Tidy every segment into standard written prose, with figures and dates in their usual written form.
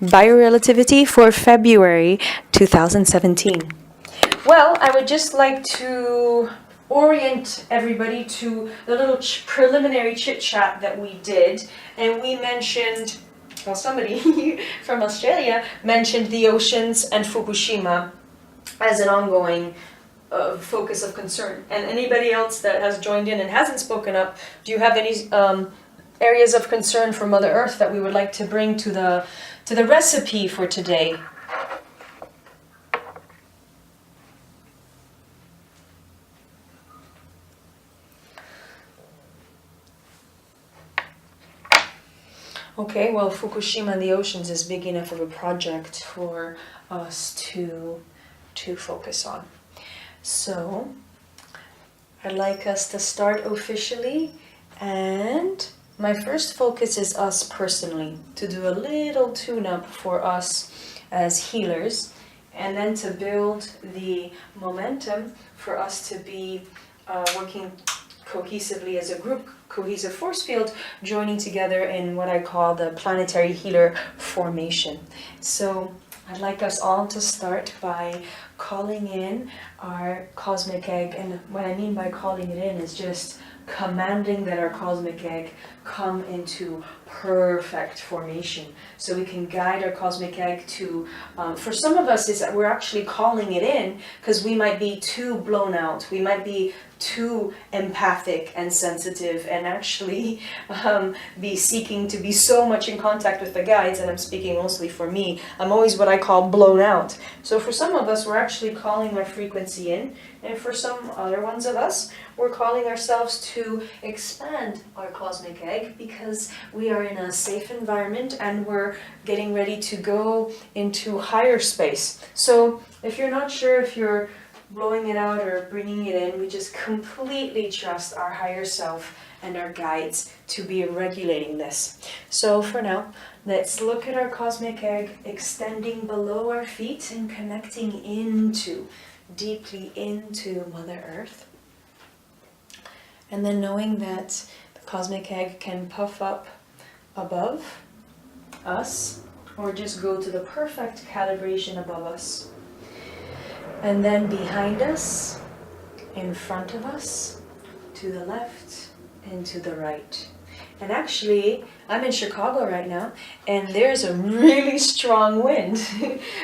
Biorelativity for February 2017. Well, I would just like to orient everybody to the little preliminary chit-chat that we did, and we mentioned, well, somebody from Australia mentioned the oceans and Fukushima as an ongoing focus of concern. And anybody else that has joined in and hasn't spoken up, do you have any areas of concern for Mother Earth that we would like to bring to the recipe for today? Okay, well, Fukushima and the oceans is big enough of a project for us to focus on. So, I'd like us to start officially, and my first focus is us personally, to do a little tune-up for us as healers, and then to build the momentum for us to be working cohesively as a group, cohesive force field, joining together in what I call the planetary healer formation. So I'd like us all to start by calling in our cosmic egg, and what I mean by calling it in is just commanding that our cosmic egg come into perfect formation, so we can guide our cosmic egg to, for some of us is that we're actually calling it in because we might be too blown out, we might be too empathic and sensitive and actually be seeking to be so much in contact with the guides, and I'm speaking mostly for me, I'm always what I call blown out. So for some of us we're actually calling our frequency in, and for some other ones of us we're calling ourselves to expand our cosmic egg because we are in a safe environment and we're getting ready to go into higher space. So if you're not sure if you're blowing it out or bringing it in, we just completely trust our higher self and our guides to be regulating this. So for now, let's look at our cosmic egg extending below our feet and connecting deeply into Mother Earth. And then knowing that the cosmic egg can puff up above us or just go to the perfect calibration above us. And then behind us, in front of us, to the left and to the right. And actually, I'm in Chicago right now, and there's a really strong wind.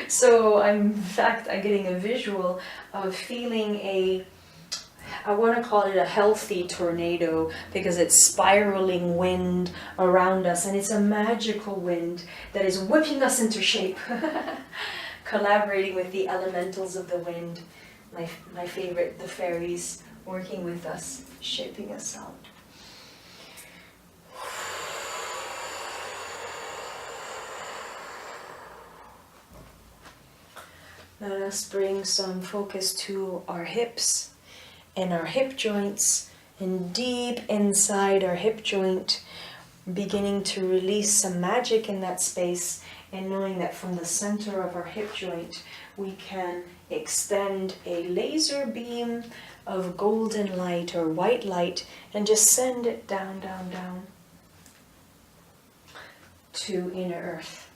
So I'm getting a visual of feeling I want to call it a healthy tornado, because it's spiraling wind around us, and it's a magical wind that is whipping us into shape. Collaborating with the elementals of the wind, my favorite, the fairies, working with us, shaping us out. Let us bring some focus to our hips and our hip joints, and deep inside our hip joint, beginning to release some magic in that space, and knowing that from the center of our hip joint we can extend a laser beam of golden light or white light and just send it down, down, down to inner earth.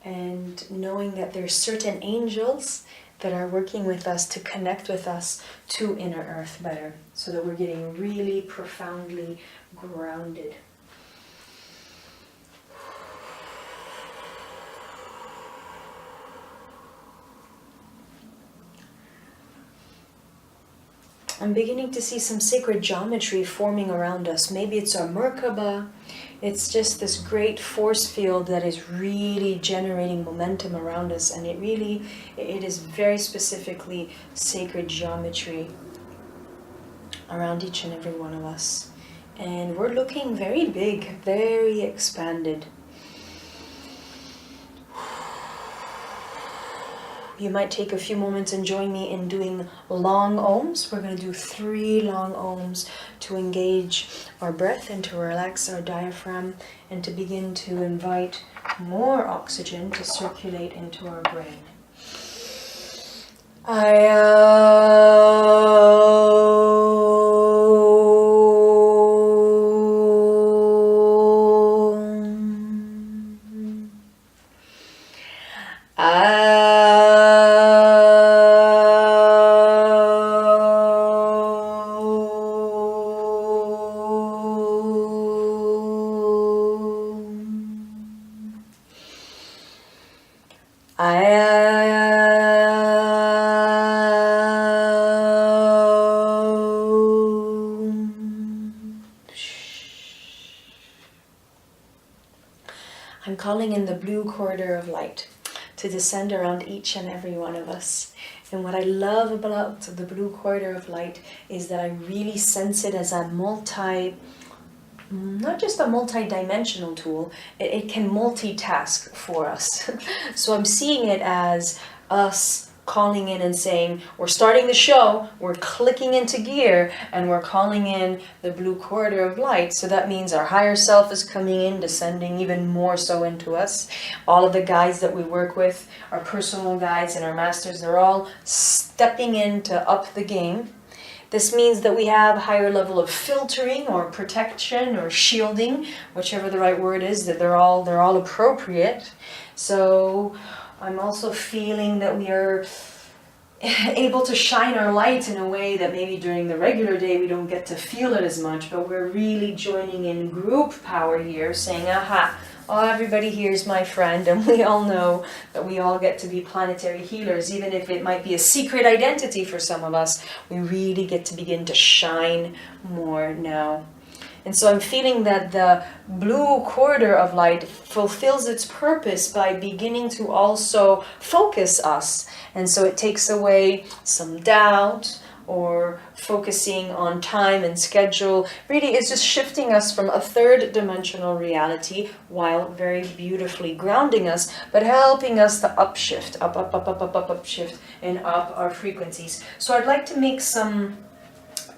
And knowing that there's certain angels that are working with us to connect with us to inner earth better, so that we're getting really profoundly grounded. I'm beginning to see some sacred geometry forming around us. Maybe it's our Merkaba. It's just this great force field that is really generating momentum around us, and it is very specifically sacred geometry around each and every one of us. And we're looking very big, very expanded. You might take a few moments and join me in doing long ohms. We're going to do 3 long ohms to engage our breath and to relax our diaphragm and to begin to invite more oxygen to circulate into our brain. I'm calling in the blue corridor of light to descend around each and every one of us. And what I love about the blue corridor of light is that I really sense it as a not just a multi-dimensional tool, it can multitask for us. So I'm seeing it as us calling in and saying, we're starting the show, we're clicking into gear, and we're calling in the blue corridor of light. So that means our higher self is coming in, descending even more so into us. All of the guides that we work with, our personal guides and our masters, they're all stepping in to up the game. This means that we have a higher level of filtering or protection or shielding, whichever the right word is, that they're all appropriate. So I'm also feeling that we are able to shine our light in a way that maybe during the regular day we don't get to feel it as much, but we're really joining in group power here, saying, aha, oh, everybody here is my friend, and we all know that we all get to be planetary healers, even if it might be a secret identity for some of us. We really get to begin to shine more now. And so I'm feeling that the blue corridor of light fulfills its purpose by beginning to also focus us. And so it takes away some doubt or focusing on time and schedule. Really, it's just shifting us from a third dimensional reality while very beautifully grounding us, but helping us to upshift, upshift, and up our frequencies. So I'd like to make some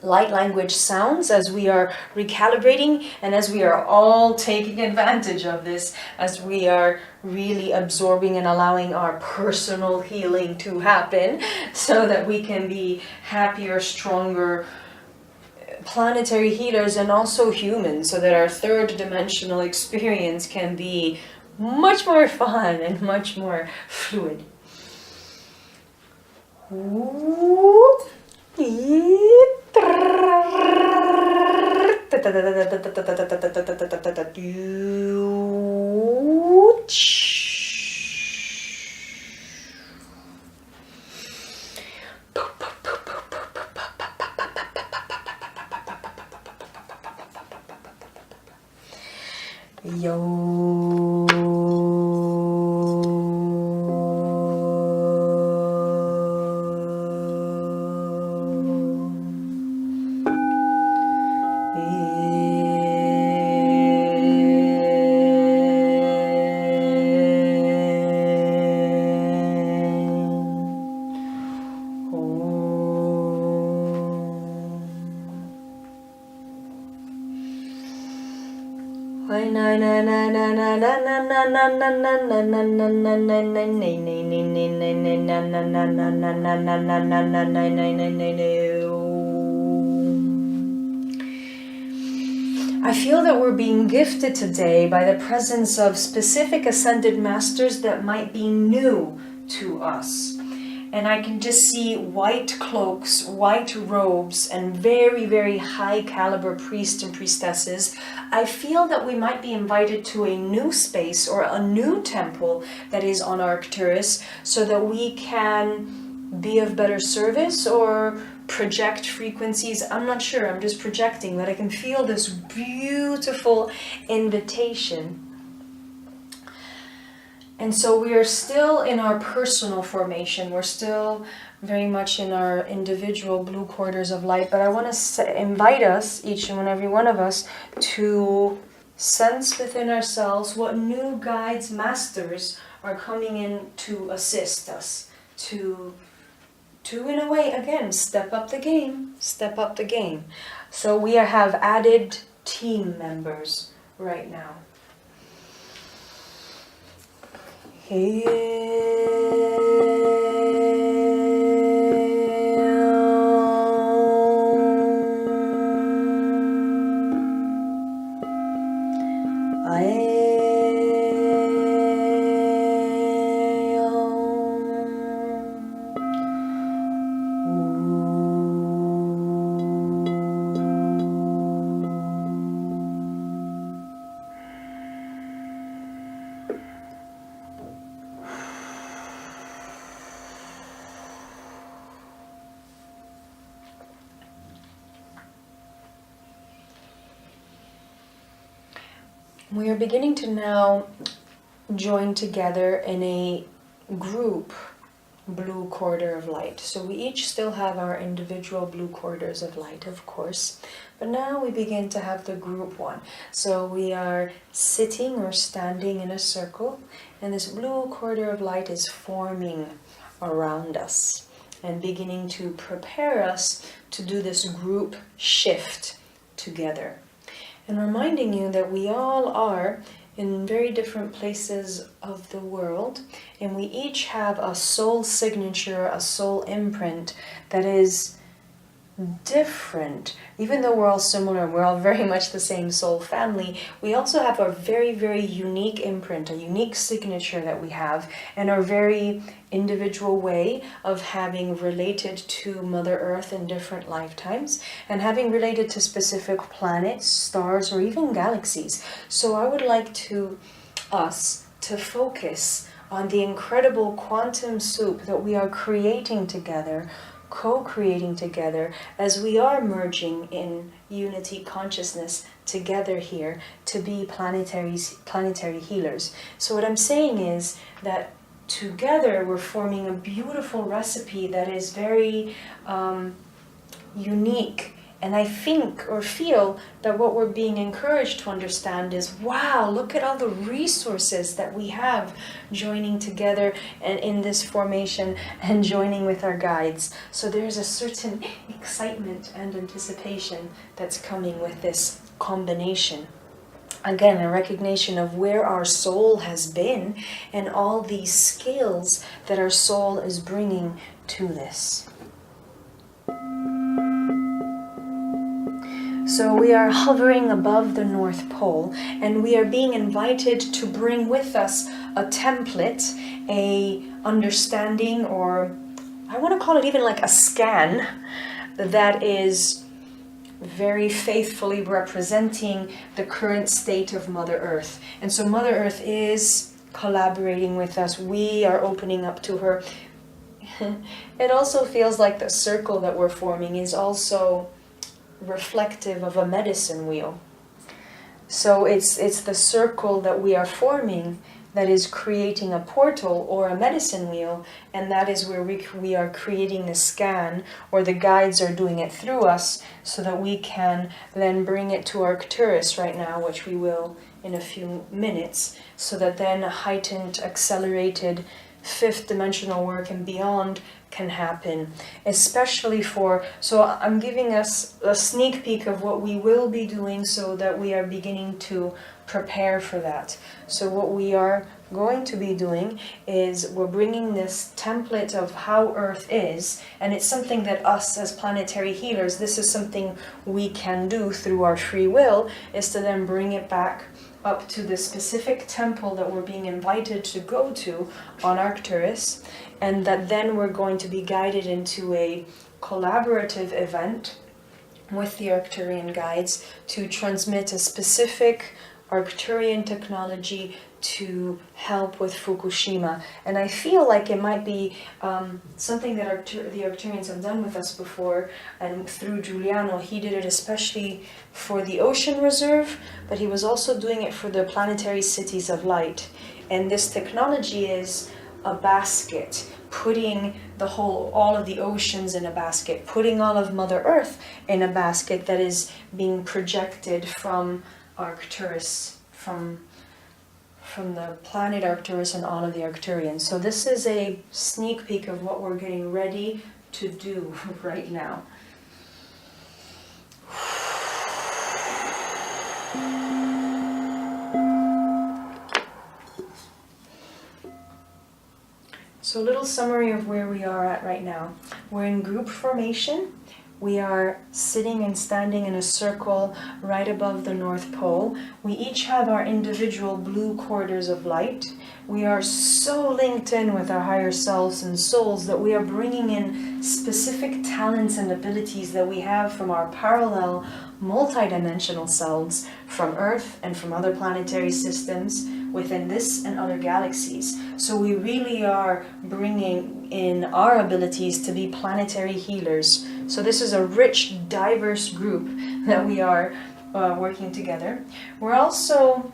light language sounds as we are recalibrating and as we are all taking advantage of this, as we are really absorbing and allowing our personal healing to happen so that we can be happier, stronger planetary healers and also humans, so that our third dimensional experience can be much more fun and much more fluid. Ooh. I feel that we're being gifted today by the presence of specific ascended masters that might be new to us. And I can just see white cloaks, white robes, and very, very high caliber priests and priestesses. I feel that we might be invited to a new space or a new temple that is on Arcturus, so that we can be of better service or project frequencies. I'm not sure, I'm just projecting, but I can feel this beautiful invitation. And so we are still in our personal formation. We're still very much in our individual blue corridors of light. But I want to invite us, each and every one of us, to sense within ourselves what new guides, masters are coming in to assist us. To in a way, again, step up the game. Step up the game. So we have added team members right now. I We are beginning to now join together in a group blue corridor of light. So we each still have our individual blue corridors of light, of course, but now we begin to have the group one. So we are sitting or standing in a circle, and this blue corridor of light is forming around us and beginning to prepare us to do this group shift together. And reminding you that we all are in very different places of the world, and we each have a soul signature, a soul imprint that is different. Even though we're all similar, we're all very much the same soul family, we also have a very, very unique imprint, a unique signature that we have, and our very individual way of having related to Mother Earth in different lifetimes, and having related to specific planets, stars, or even galaxies. So I would like us to focus on the incredible quantum soup that we are creating together, co-creating together, as we are merging in unity consciousness together here to be planetary healers. So what I'm saying is that together we're forming a beautiful recipe that is very unique. And I think or feel that what we're being encouraged to understand is, wow, look at all the resources that we have joining together and in this formation and joining with our guides. So there's a certain excitement and anticipation that's coming with this combination. Again, a recognition of where our soul has been and all these skills that our soul is bringing to this. So we are hovering above the North Pole, and we are being invited to bring with us a template, a understanding, or I want to call it even like a scan that is very faithfully representing the current state of Mother Earth. And so Mother Earth is collaborating with us. We are opening up to her. It also feels like the circle that we're forming is also reflective of a medicine wheel. So it's the circle that we are forming that is creating a portal or a medicine wheel, and that is where we are creating the scan, or the guides are doing it through us, so that we can then bring it to Arcturus right now, which we will in a few minutes, so that then a heightened, accelerated, fifth dimensional work and beyond can happen, especially so I'm giving us a sneak peek of what we will be doing so that we are beginning to prepare for that. So what we are going to be doing is we're bringing this template of how Earth is, and it's something that us as planetary healers, this is something we can do through our free will, is to then bring it back up to the specific temple that we're being invited to go to on Arcturus, and that then we're going to be guided into a collaborative event with the Arcturian guides to transmit a specific Arcturian technology to help with Fukushima. And I feel like it might be something that the Arcturians have done with us before, and through Giuliano, he did it especially for the ocean reserve, but he was also doing it for the planetary cities of light. And this technology is a basket, putting all of the oceans in a basket, putting all of Mother Earth in a basket that is being projected from Arcturus, from the planet Arcturus and all of the Arcturians. So this is a sneak peek of what we're getting ready to do right now. So a little summary of where we are at right now. We're in group formation. We are sitting and standing in a circle right above the North Pole. We each have our individual blue corridors of light. We are so linked in with our higher selves and souls that we are bringing in specific talents and abilities that we have from our parallel multidimensional selves from Earth and from other planetary systems within this and other galaxies. So we really are bringing in our abilities to be planetary healers. So this is a rich, diverse group that we are working together. We're also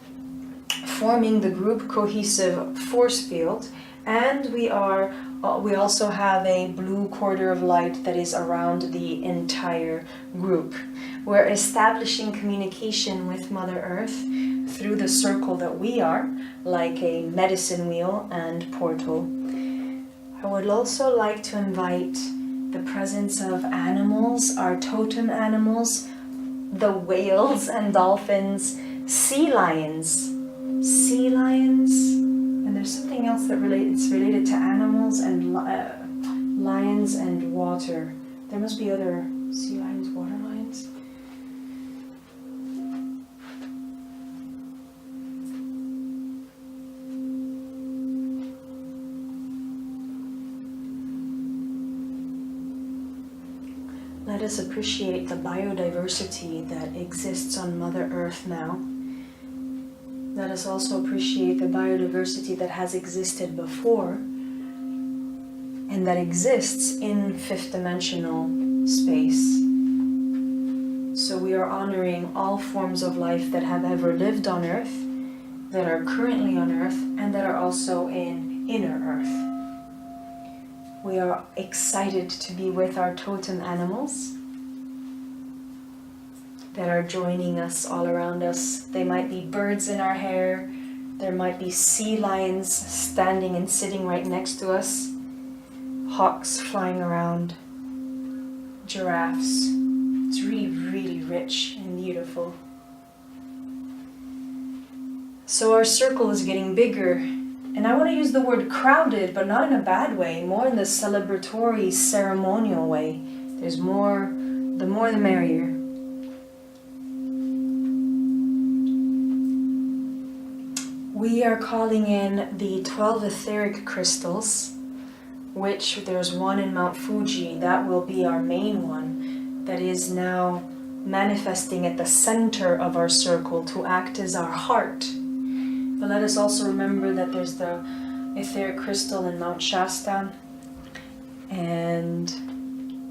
forming the group cohesive force field, and we also have a blue quarter of light that is around the entire group. We're establishing communication with Mother Earth through the circle that we are, like a medicine wheel and portal. I would also like to invite the presence of animals, our totem animals, the whales and dolphins, sea lions, and there's something else that it's related to animals and lions and water. There must be other sea lions, water lions. Let us appreciate the biodiversity that exists on Mother Earth now. Let us also appreciate the biodiversity that has existed before and that exists in fifth dimensional space. So we are honoring all forms of life that have ever lived on Earth, that are currently on Earth, and that are also in inner Earth. We are excited to be with our totem animals that are joining us all around us. They might be birds in our hair. There might be sea lions standing and sitting right next to us. Hawks flying around. Giraffes. It's really, really rich and beautiful. So our circle is getting bigger. And I want to use the word crowded, but not in a bad way, more in the celebratory, ceremonial way. There's more, the more the merrier. We are calling in the 12 etheric crystals, which there's one in Mount Fuji. That will be our main one that is now manifesting at the center of our circle to act as our heart. But let us also remember that there's the etheric crystal in Mount Shasta and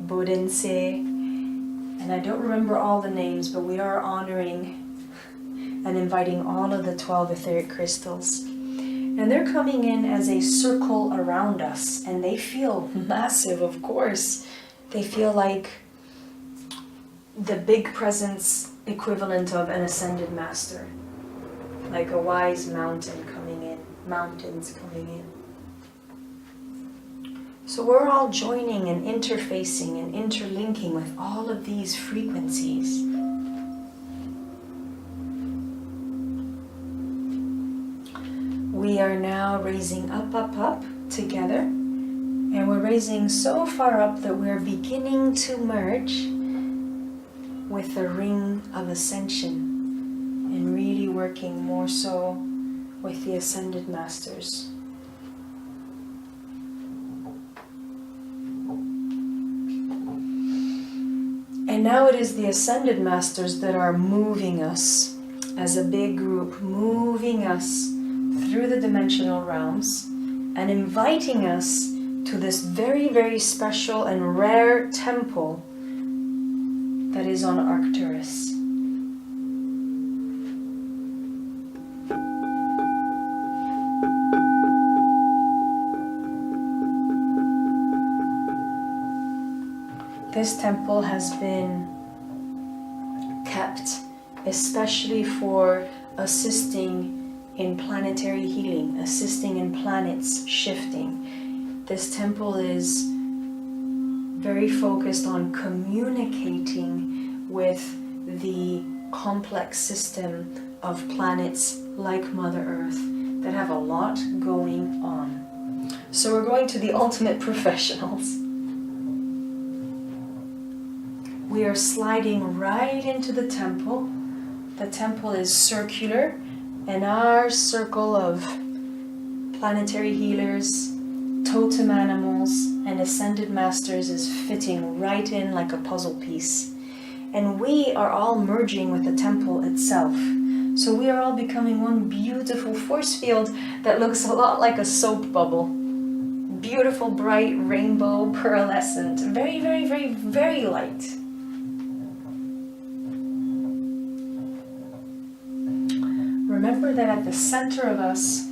Bodense, and I don't remember all the names, but we are honoring and inviting all of the 12 etheric crystals. And they're coming in as a circle around us, and they feel massive, of course. They feel like the big presence equivalent of an ascended master. Like a wise mountain coming in, mountains coming in. So we're all joining and interfacing and interlinking with all of these frequencies. We are now raising up, up, up together. And we're raising so far up that we're beginning to merge with the ring of ascension. And really working more so with the Ascended Masters. And now it is the Ascended Masters that are moving us as a big group, moving us through the dimensional realms and inviting us to this very, very special and rare temple that is on Arcturus. This temple has been kept especially for assisting in planetary healing, assisting in planets shifting. This temple is very focused on communicating with the complex system of planets like Mother Earth that have a lot going on. So we're going to the ultimate professionals. We are sliding right into the temple. The temple is circular, and our circle of planetary healers, totem animals, and ascended masters is fitting right in like a puzzle piece. And we are all merging with the temple itself. So we are all becoming one beautiful force field that looks a lot like a soap bubble. Beautiful, bright, rainbow, pearlescent, very, very, very, very light. Remember remember that at the center of us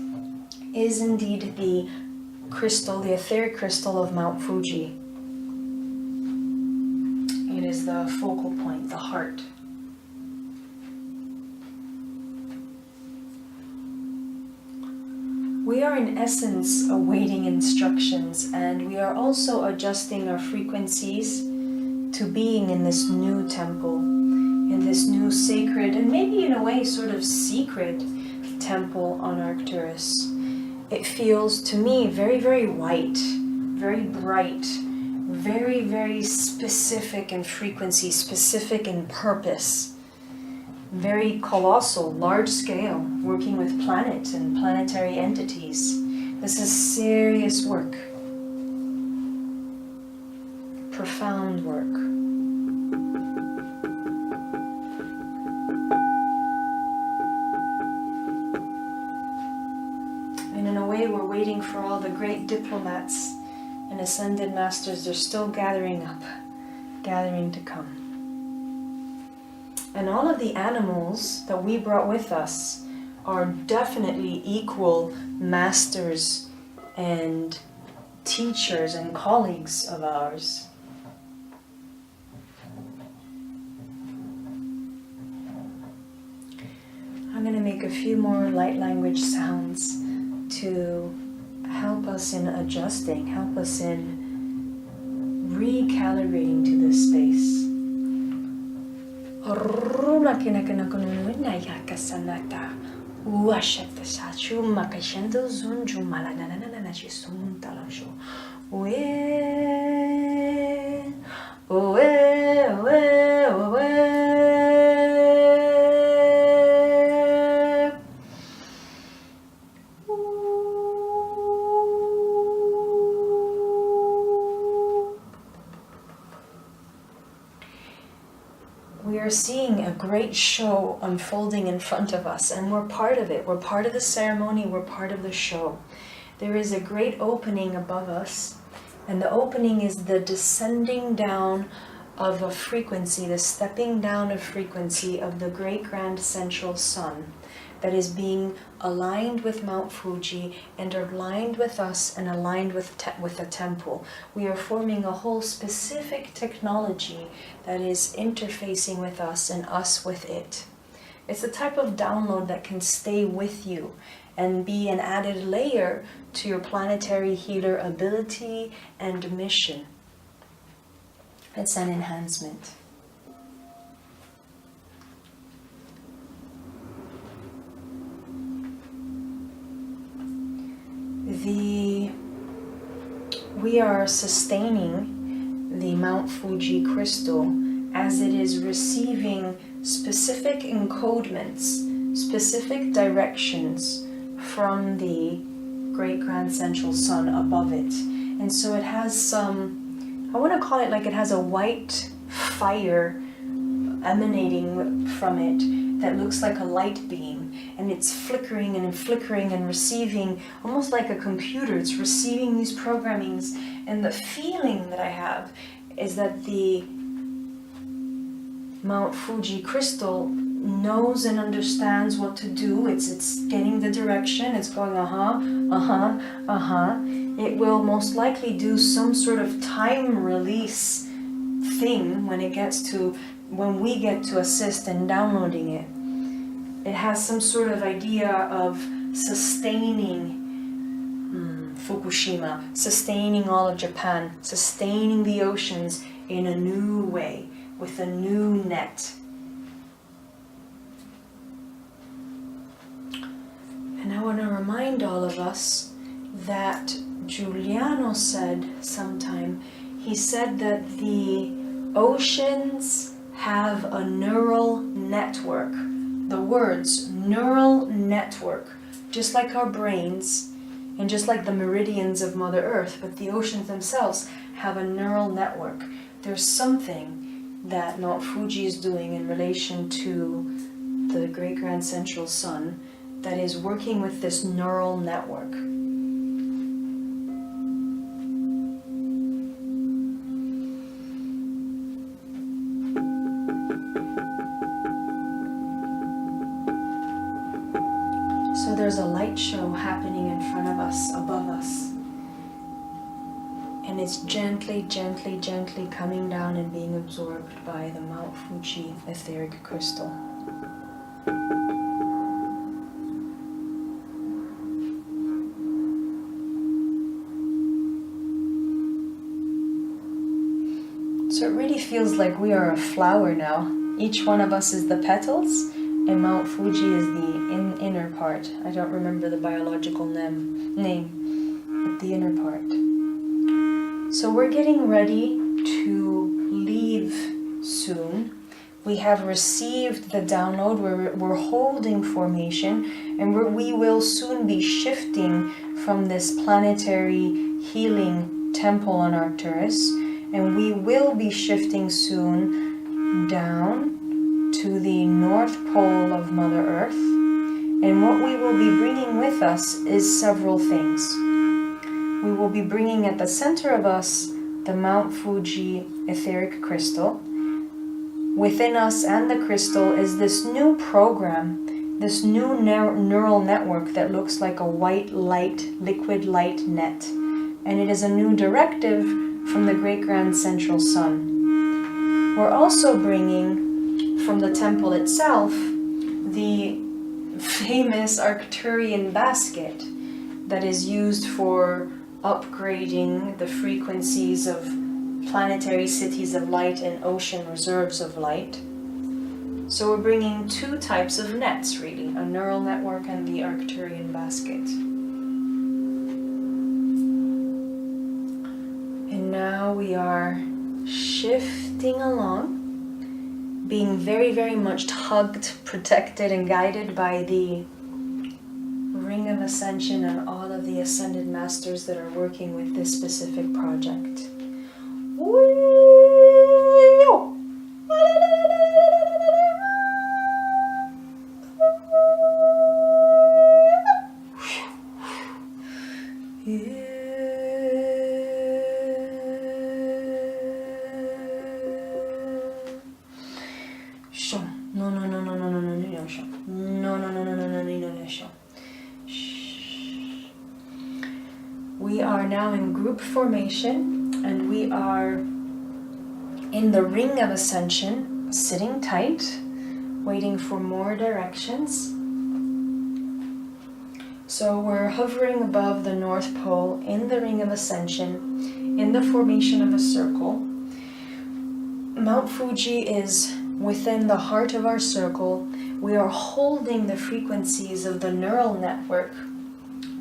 is indeed the crystal, the etheric crystal of Mount Fuji. It is the focal point, the heart. We are in essence awaiting instructions, and we are also adjusting our frequencies to being in this new temple, in this new sacred, and maybe in a way sort of secret temple on Arcturus. It feels to me very, very white, very bright, very, very specific in frequency, specific in purpose. Very colossal, large scale, working with planets and planetary entities. This is serious work. Profound work. And in a way, we're waiting for all the great diplomats and ascended masters. They're still gathering up, gathering to come. And all of the animals that we brought with us are definitely equal masters and teachers and colleagues of ours. I'm going to make a few more light language sounds to help us in adjusting, help us in recalibrating to this space. We are seeing a great show unfolding in front of us, and we're part of it. We're part of the ceremony, we're part of the show. There is a great opening above us, and the opening is the descending down of a frequency, the stepping down of frequency of the great grand central sun that is being aligned with Mount Fuji and aligned with us and aligned with the temple. We are forming a whole specific technology that is interfacing with us and us with it. It's the type of download that can stay with you and be an added layer to your planetary healer ability and mission. It's an enhancement. We are sustaining the Mount Fuji crystal as it is receiving specific encodements, specific directions from the great grand central sun above it. And so it has some, I want to call it like it has a white fire emanating from it that looks like a light beam. And it's flickering and receiving, almost like a computer. It's receiving these programmings. And the feeling that I have is that the Mount Fuji crystal knows and understands what to do. It's getting the direction. It's going, It will most likely do some sort of time release thing when we get to assist in downloading it. It has some sort of idea of sustaining Fukushima, sustaining all of Japan, sustaining the oceans in a new way, with a new net. And I want to remind all of us that Giuliano said sometime, he said that the oceans have a neural network. The words neural network, just like our brains and just like the meridians of Mother Earth, but the oceans themselves have a neural network. There's something that Mount Fuji is doing in relation to the great grand central sun that is working with this neural network. there's a light show happening in front of us, above us. And it's gently, gently, gently coming down and being absorbed by the Mount Fuji etheric crystal. So it really feels like we are a flower now. Each one of us is the petals, and Mount Fuji is the inner part. I don't remember the biological name, but the inner part. So we're getting ready to leave soon. We have received the download, we're holding formation, and we will soon be shifting from this planetary healing temple on Arcturus, and we will be shifting soon down to the North Pole of Mother Earth. And what we will be bringing with us is several things. We will be bringing at the center of us the Mount Fuji etheric crystal. Within us and the crystal is this new program, this new neural network that looks like a white light, liquid light net. And it is a new directive from the Great Grand Central Sun. We're also bringing from the temple itself the famous Arcturian basket that is used for upgrading the frequencies of planetary cities of light and ocean reserves of light. So we're bringing two types of nets, really, a neural network and the Arcturian basket. And now we are shifting along, being very, very much hugged, protected, and guided by the Ring of Ascension and all of the Ascended Masters that are working with this specific project. We are now in group formation, and we are in the Ring of Ascension, sitting tight, waiting for more directions. So we're hovering above the North Pole in the Ring of Ascension, in the formation of a circle. Mount Fuji is within the heart of our circle. We are holding the frequencies of the neural network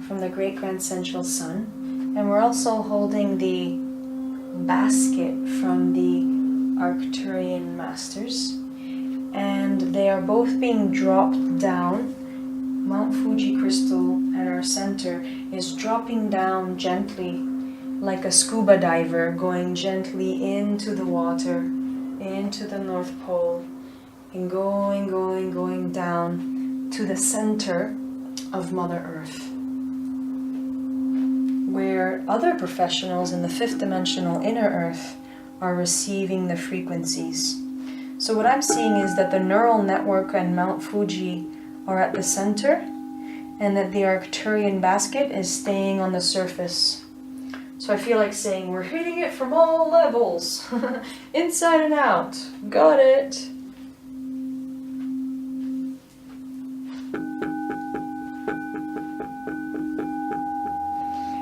from the Great Grand Central Sun, and we're also holding the basket from the Arcturian Masters, and they are both being dropped down. Mount Fuji crystal at our center is dropping down gently like a scuba diver, going gently into the water, into the North Pole, and going down to the center of Mother Earth, where other professionals in the fifth dimensional inner Earth are receiving the frequencies. So what I'm seeing is that the neural network and Mount Fuji are at the center, and that the Arcturian basket is staying on the surface. So I feel like saying, we're hitting it from all levels, inside and out. Got it.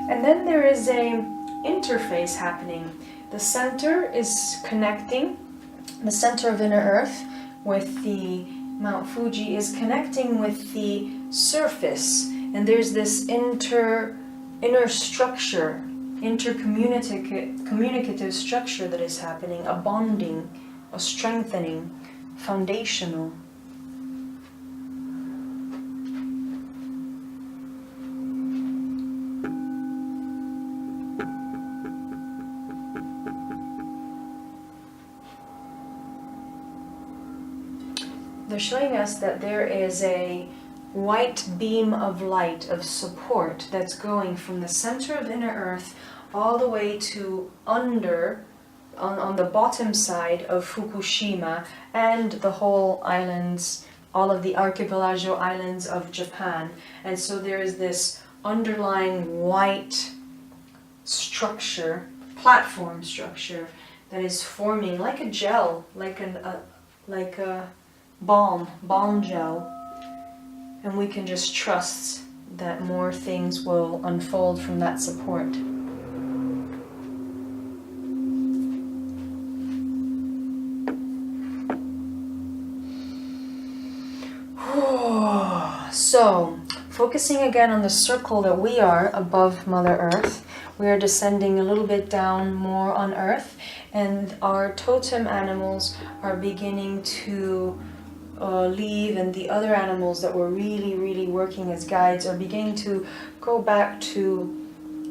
And then there is a interface happening. The center is connecting, the center of inner Earth with the Mount Fuji is connecting with the surface, and there's this inner structure, intercommunicative structure that is happening, a bonding, a strengthening, foundational. They're showing us that there is a white beam of light, of support, that's going from the center of inner Earth all the way to under, on the bottom side of Fukushima and the whole islands all of the archipelago islands of Japan. And so there is this underlying white structure, platform structure, that is forming like a gel, like a balm gel. And we can just trust that more things will unfold from that support. So, focusing again on the circle that we are above Mother Earth, we are descending a little bit down more on Earth, and our totem animals are beginning to leave, and the other animals that were really working as guides are beginning to go back to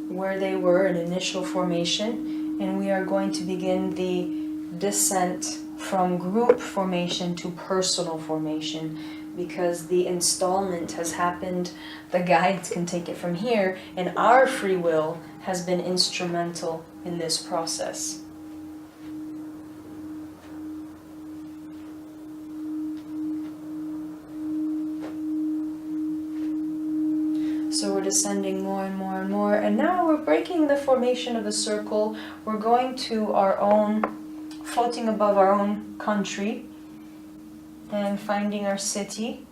where they were in initial formation, and we are going to begin the descent from group formation to personal formation, because the installment has happened. The guides can take it from here, and our free will has been instrumental in this process. So we're descending more and more and more, and now we're breaking the formation of a circle. We're going to our own, floating above our own country, and finding our city.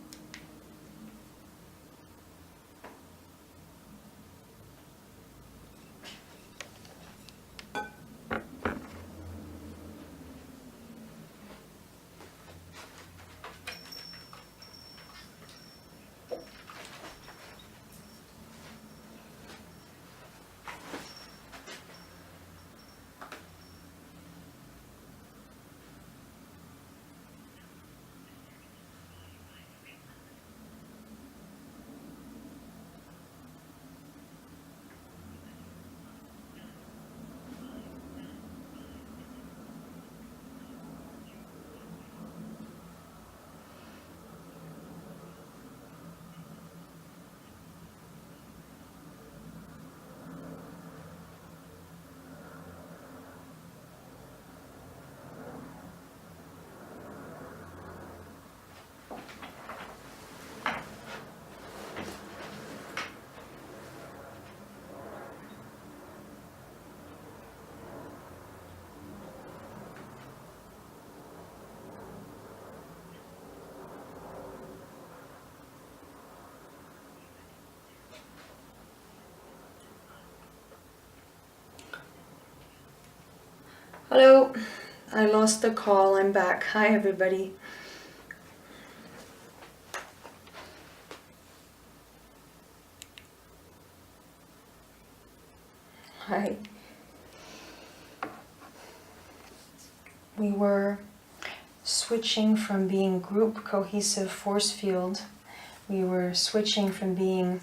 Hello, I lost the call, I'm back. Hi everybody. Hi. We were switching from being group cohesive force field. We were switching from being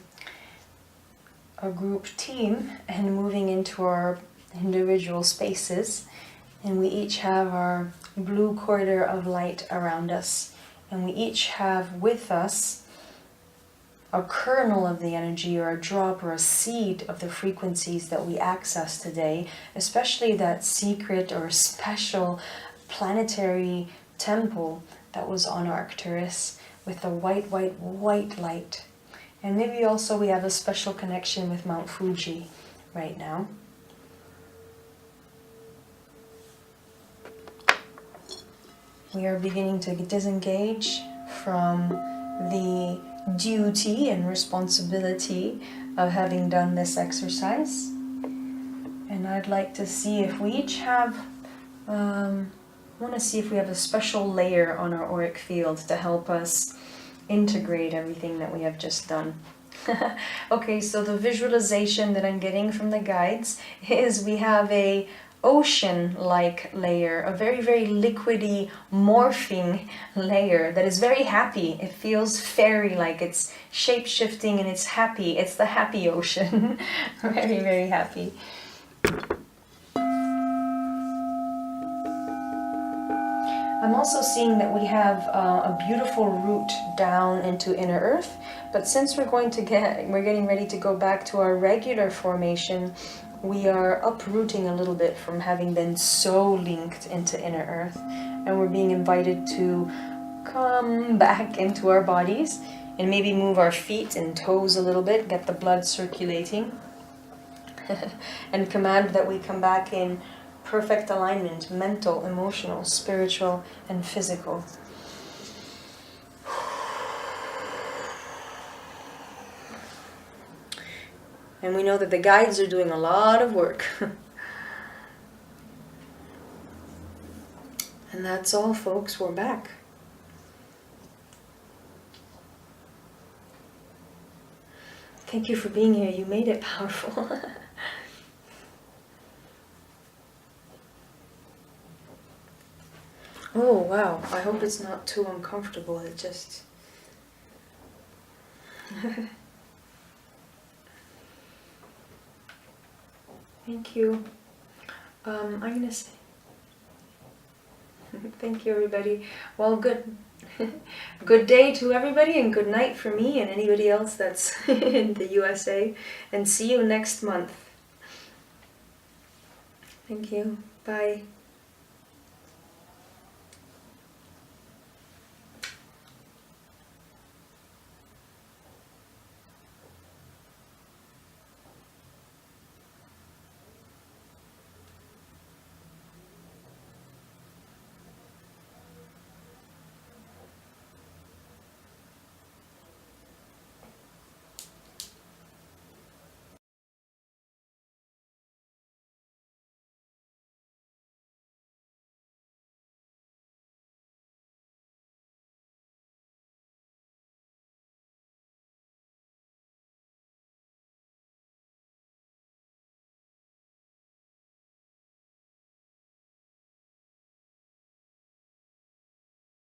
a group team and moving into our individual spaces. And we each have our blue corridor of light around us. And we each have with us a kernel of the energy, or a drop or a seed of the frequencies that we access today, especially that secret or special planetary temple that was on Arcturus with the white light. And maybe also we have a special connection with Mount Fuji right now. We are beginning to disengage from the duty and responsibility of having done this exercise. And I'd like to see if we each have, I want to see if we have a special layer on our auric field to help us integrate everything that we have just done. Okay, so the visualization that I'm getting from the guides is we have a ocean-like layer, a very liquidy, morphing layer that is very happy. It feels fairy-like, it's shape-shifting and it's happy. It's the happy ocean. Very happy. I'm also seeing that we have a beautiful route down into inner earth, but since we're getting ready to go back to our regular formation, we are uprooting a little bit from having been so linked into inner earth, and we're being invited to come back into our bodies and maybe move our feet and toes a little bit, get the blood circulating. And command that we come back in perfect alignment, mental, emotional, spiritual, and physical. And we know that the guides are doing a lot of work. And that's all, folks. We're back. Thank you for being here. You made it powerful. Oh, wow. I hope it's not too uncomfortable. It just... Thank you. I'm going to say... Thank you, everybody. Well, good day to everybody, and good night for me and anybody else that's in the USA. And see you next month. Thank you. Bye.